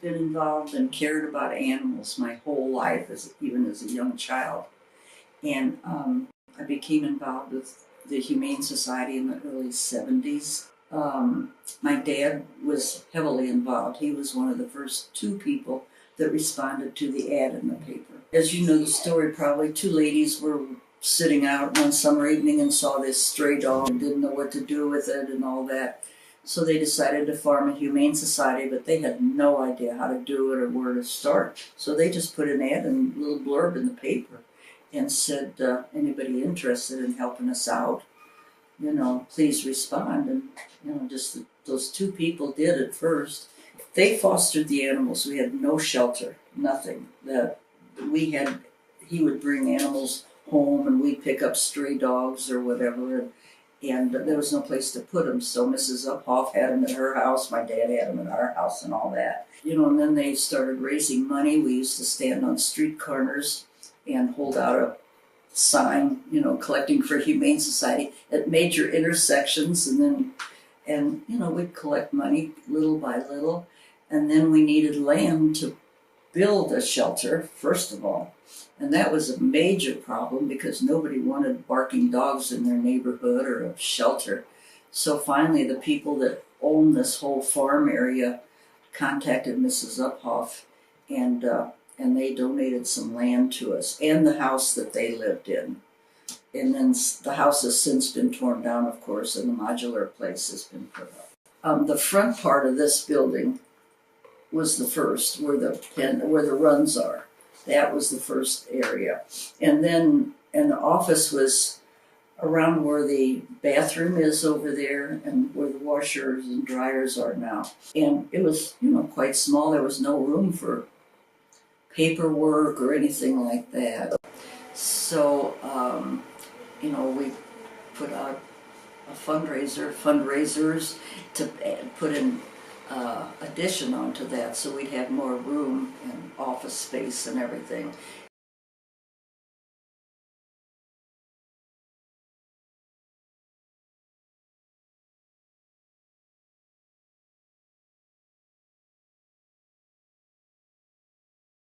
been involved and cared about animals my whole life, even as a young child. And I became involved with the Humane Society in the early 70s. My dad was heavily involved. He was one of the first two people that responded to the ad in the paper. As you know the story probably, two ladies were sitting out one summer evening and saw this stray dog and didn't know what to do with it and all that. So they decided to form a Humane Society, but they had no idea how to do it or where to start. So they just put an ad and a little blurb in the paper and said, anybody interested in helping us out, please respond. And, just those two people did at first. They fostered the animals. We had no shelter, nothing. He would bring animals home and we'd pick up stray dogs or whatever. And there was no place to put them. So Mrs. Uphoff had them at her house. My dad had them at our house and all that. And then they started raising money. We used to stand on street corners and hold out a sign, collecting for Humane Society at major intersections. And we'd collect money little by little. And then we needed land to build a shelter, first of all. And that was a major problem because nobody wanted barking dogs in their neighborhood or a shelter. So finally, the people that owned this whole farm area contacted Mrs. Uphoff, and they donated some land to us and the house that they lived in. And then the house has since been torn down, of course, and the modular place has been put up. The front part of this building was the first, where the runs are. That was the first area. And the office was around where the bathroom is over there and where the washers and dryers are now. And it was, quite small. There was no room for paperwork or anything like that. So, we put out fundraisers to put in addition onto that, so we'd have more room and office space and everything.